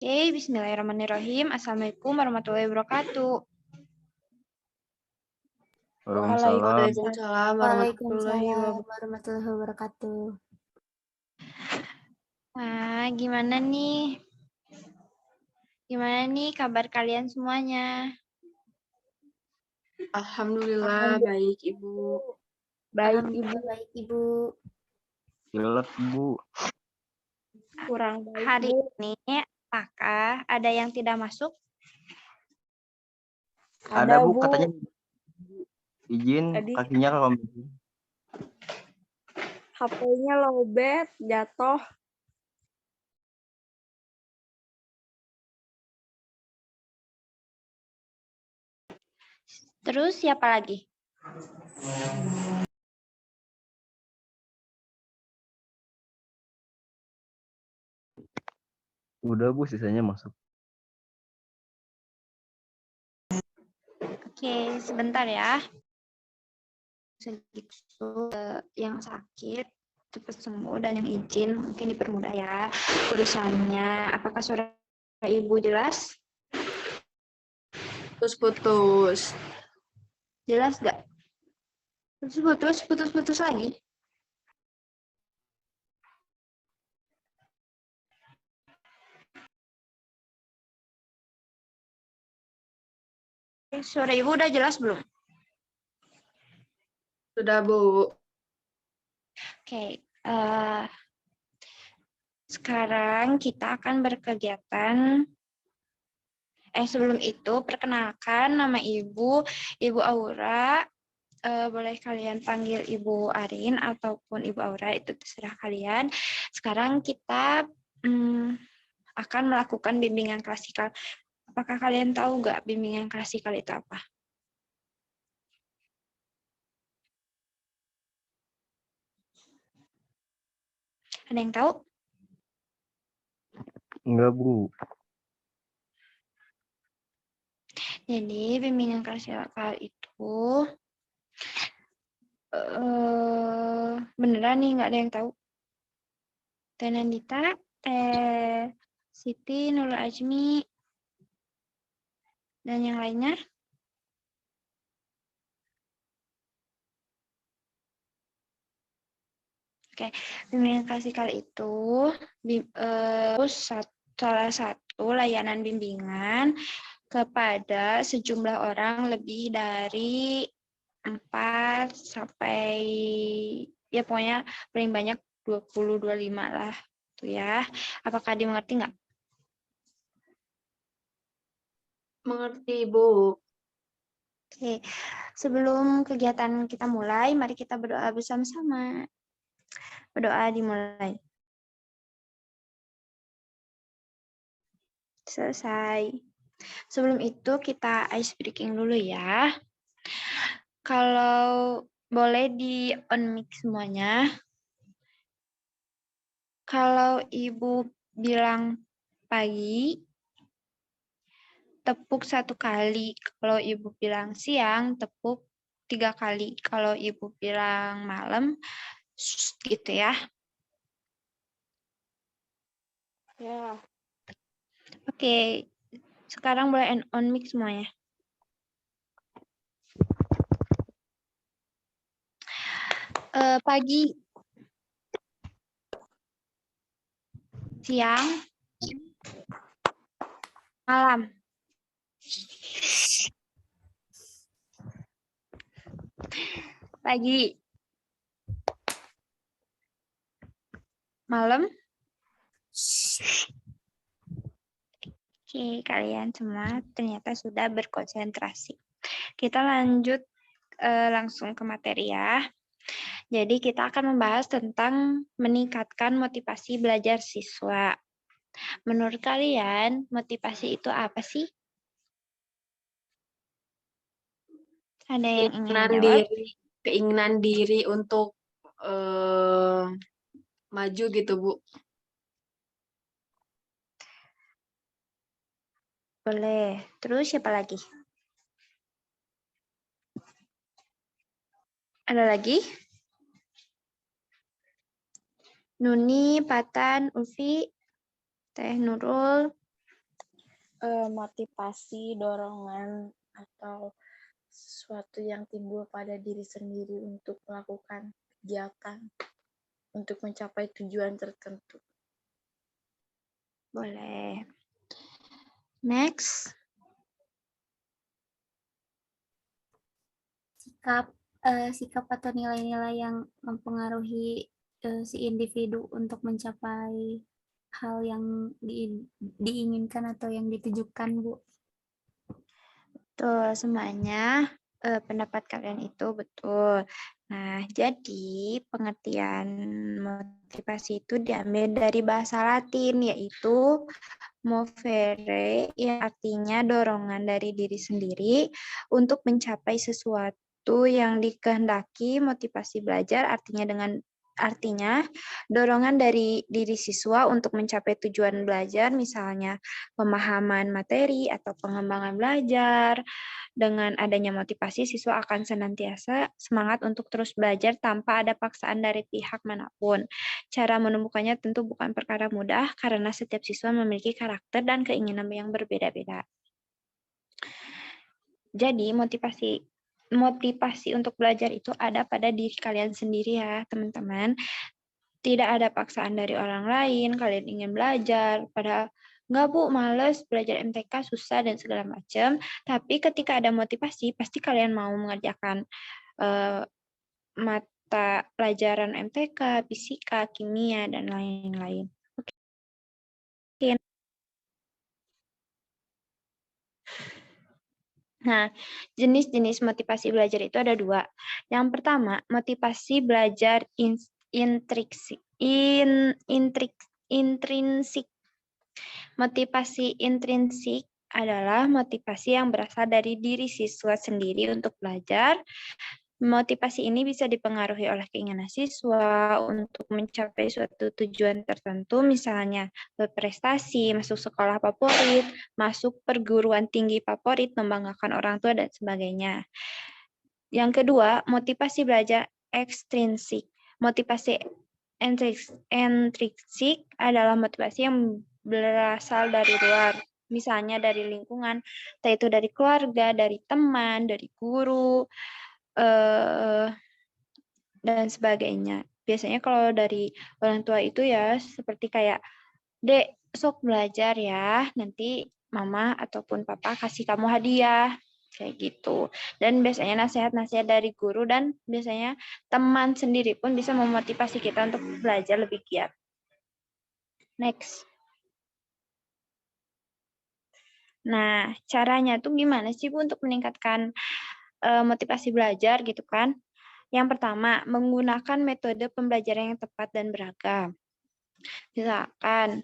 Oke, bismillahirrahmanirrahim. Assalamualaikum warahmatullahi wabarakatuh. Waalaikumsalam warahmatullahi Waalaikumsalam wabarakatuh. warahmatullahi wabarakatuh. Nah, gimana nih? Gimana nih kabar kalian semuanya? Alhamdulillah baik Ibu. Baik Ibu. Baik Ibu. Jelek Bu. Kurang baik Hari Bu. ini apakah ada yang tidak masuk? Ada Bu, Bu. katanya izin Tadi kakinya kalau HP-nya lowbat, jatuh. Terus siapa lagi? udah Bu, sisanya masuk. Oke, sebentar ya. Segitu yang sakit cepat sembuh dan yang izin mungkin dipermudah ya urusannya. Apakah suara Ibu jelas? Putus-putus. Jelas nggak? Putus lagi. Suara Ibu udah jelas belum? Sudah Bu. Oke, sekarang kita akan berkegiatan. Sebelum itu, perkenalkan nama Ibu Aura. Boleh kalian panggil Ibu Arin ataupun Ibu Aura, itu terserah kalian. Sekarang kita akan melakukan bimbingan klasikal. Apakah kalian tahu nggak bimbingan klasikal itu apa? Ada yang tahu? Enggak Bu. Jadi bimbingan klasikal itu beneran nih nggak ada yang tahu. Teh Nandita, Teh Siti, Nurul Ajmi, dan yang lainnya. Oke, bimbingan klasikal itu salah satu layanan bimbingan kepada sejumlah orang lebih dari 4 sampai ya pokoknya paling banyak 20-25 lah tuh ya. Apakah dimengerti nggak? Mengerti Bu. Oke, sebelum kegiatan kita mulai, mari kita berdoa bersama-sama. Berdoa dimulai. Selesai. Sebelum itu kita ice breaking dulu ya. Kalau boleh di on mic semuanya. Kalau Ibu bilang pagi, tepuk 1 kali. Kalau Ibu bilang siang, tepuk 3 kali. Kalau Ibu bilang malam, gitu ya. Ya. Oke, sekarang boleh on mic semuanya. Pagi, siang, malam. Pagi, malam. Oke, kalian semua ternyata sudah berkonsentrasi. Kita lanjut langsung ke materi ya. Jadi kita akan membahas tentang meningkatkan motivasi belajar siswa. Menurut kalian, motivasi itu apa sih? Ada yang ingin jawab? Keinginan diri untuk maju gitu Bu. Boleh. Terus siapa lagi? Ada lagi? Nuni, Patan, Ulfi, Teh Nurul, motivasi, dorongan, atau sesuatu yang timbul pada diri sendiri untuk melakukan kegiatan untuk mencapai tujuan tertentu. Boleh. Next. Sikap atau nilai-nilai yang mempengaruhi si individu untuk mencapai hal yang diinginkan atau yang ditujukan, Bu. Betul, semuanya pendapat kalian itu betul. Nah, jadi pengertian motivasi itu diambil dari bahasa Latin, yaitu movere, yang artinya dorongan dari diri sendiri untuk mencapai sesuatu yang dikehendaki. Motivasi belajar artinya dorongan dari diri siswa untuk mencapai tujuan belajar, misalnya pemahaman materi atau pengembangan belajar. Dengan adanya motivasi, siswa akan senantiasa semangat untuk terus belajar tanpa ada paksaan dari pihak manapun. Cara menemukannya tentu bukan perkara mudah karena setiap siswa memiliki karakter dan keinginan yang berbeda-beda. Jadi motivasi untuk belajar itu ada pada diri kalian sendiri ya, teman-teman. Tidak ada paksaan dari orang lain, kalian ingin belajar, padahal enggak Bu, males belajar MTK, susah dan segala macam. Tapi ketika ada motivasi, pasti kalian mau mengerjakan mata pelajaran MTK, fisika, kimia, dan lain-lain. Oke. Nah, jenis-jenis motivasi belajar itu ada 2. Yang pertama, motivasi belajar intrinsik. Motivasi intrinsik adalah motivasi yang berasal dari diri siswa sendiri untuk belajar. Motivasi ini bisa dipengaruhi oleh keinginan siswa untuk mencapai suatu tujuan tertentu, misalnya berprestasi, masuk sekolah favorit, masuk perguruan tinggi favorit, membanggakan orang tua, dan sebagainya. Yang kedua, motivasi belajar ekstrinsik. Motivasi intrinsik adalah motivasi yang berasal dari luar, misalnya dari lingkungan, entah itu dari keluarga, dari teman, dari guru, dan sebagainya. Biasanya kalau dari orang tua itu ya seperti kayak, Dek, sok belajar ya, nanti mama ataupun papa kasih kamu hadiah, kayak gitu. Dan biasanya nasihat-nasihat dari guru dan biasanya teman sendiri pun bisa memotivasi kita untuk belajar lebih giat. Next. Nah, caranya tuh gimana sih Bu untuk meningkatkan motivasi belajar gitu kan? Yang pertama, menggunakan metode pembelajaran yang tepat dan beragam. Misalkan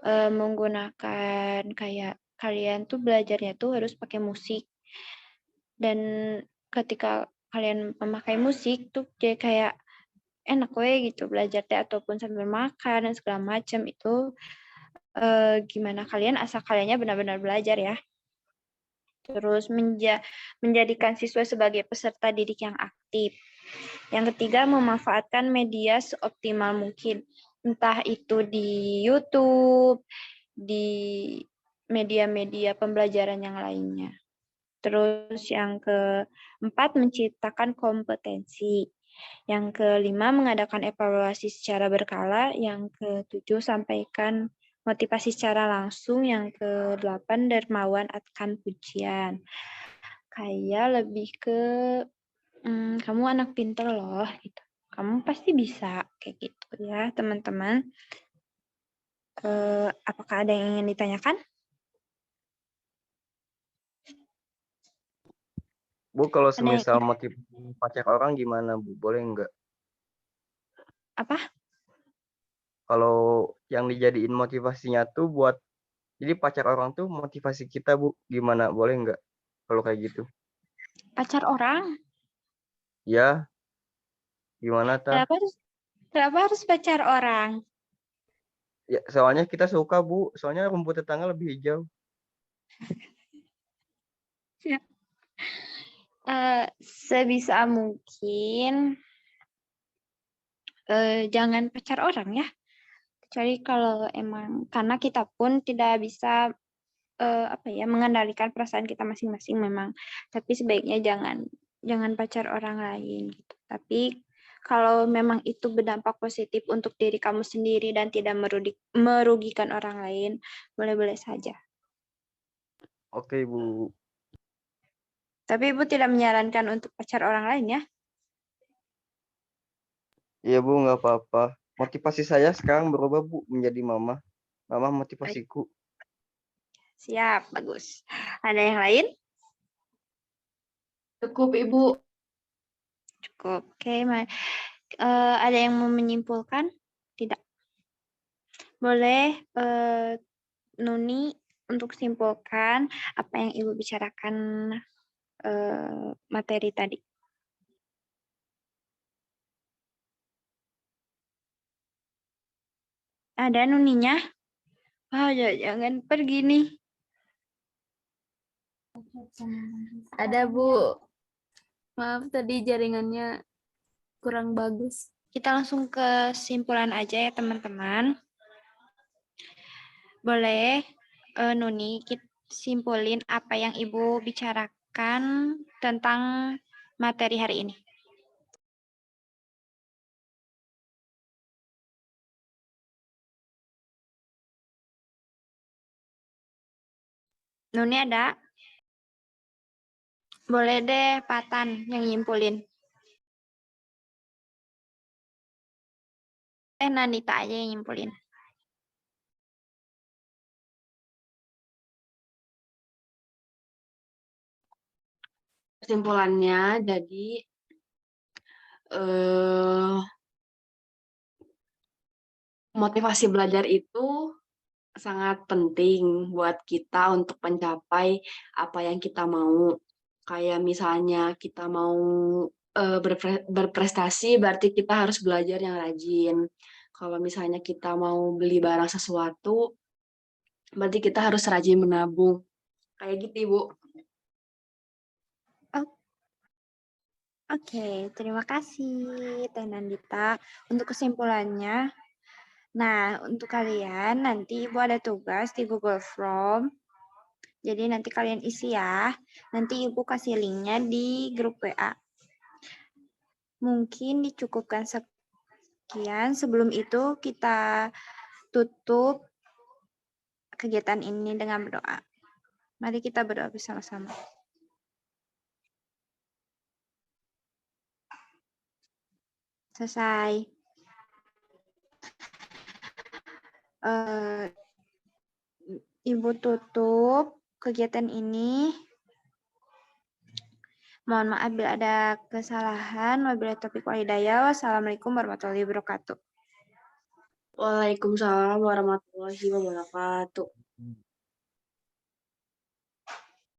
menggunakan kayak kalian tuh belajarnya tuh harus pakai musik. Dan ketika kalian memakai musik tuh kayak enak gitu belajar ataupun sambil makan dan segala macam itu gimana kalian asal kaliannya benar-benar belajar ya. Terus menjadikan siswa sebagai peserta didik yang aktif. Yang ketiga, memanfaatkan media seoptimal mungkin. Entah itu di YouTube, di media-media pembelajaran yang lainnya. Terus yang keempat, menciptakan kompetensi. Yang kelima, mengadakan evaluasi secara berkala. Yang ketujuh, sampaikan motivasi secara langsung. Yang kedelapan, dermawan akan pujian. Kayak lebih ke kamu anak pinter loh gitu. Kamu pasti bisa kayak gitu ya teman-teman. Apakah ada yang ingin ditanyakan? Bu, kalau Ada yang semisal motivasi pacar orang gimana, Bu? Boleh nggak? apa? Kalau yang dijadiin motivasinya tuh buat, jadi pacar orang tuh motivasi kita, Bu. Gimana? Boleh nggak? Kalau kayak gitu. Pacar orang? Ya, gimana, Ta? Kenapa harus pacar orang? Ya, soalnya kita suka, Bu. Soalnya rumput tetangga lebih hijau. Sebisa mungkin jangan pacar orang ya. Kecuali kalau emang karena kita pun tidak bisa apa ya, mengendalikan perasaan kita masing-masing memang. Tapi sebaiknya jangan pacar orang lain gitu. Tapi kalau memang itu berdampak positif untuk diri kamu sendiri dan tidak merugikan orang lain, boleh-boleh saja. Oke, Bu. Tapi Ibu tidak menyarankan untuk pacar orang lain ya. Iya, Bu, nggak apa-apa. Motivasi saya sekarang berubah, Bu, menjadi mama. Mama motivasiku. Siap, bagus. Ada yang lain? Cukup, Ibu. Cukup. Oke, ada yang mau menyimpulkan? Tidak. Boleh Nuni untuk simpulkan apa yang Ibu bicarakan materi tadi. Ada Nuninya? Wah, jangan pergi nih. Ada, Bu. Maaf tadi jaringannya kurang bagus. Kita langsung ke kesimpulan aja ya teman-teman. Boleh Nuni kita simpulin apa yang Ibu bicarakan tentang materi hari ini. Nuni ada? Boleh deh Patan yang nyimpulin. Nandita aja yang nyimpulin. Kesimpulannya, jadi motivasi belajar itu sangat penting buat kita untuk mencapai apa yang kita mau. Kayak misalnya kita mau berprestasi, berarti kita harus belajar yang rajin. Kalau misalnya kita mau beli barang sesuatu, berarti kita harus rajin menabung. Kayak gitu, Ibu. Oke, terima kasih Teh Nandita untuk kesimpulannya. Nah, untuk kalian nanti Ibu ada tugas di Google Form. Jadi nanti kalian isi ya. Nanti Ibu kasih linknya di grup WA. Mungkin dicukupkan sekian. Sebelum itu kita tutup kegiatan ini dengan berdoa. Mari kita berdoa bersama-sama. Selesai. Ibu tutup kegiatan ini. Mohon maaf bila ada kesalahan. Wabillahi taufiq wal hidayah. Wassalamualaikum warahmatullahi wabarakatuh. Waalaikumsalam warahmatullahi wabarakatuh.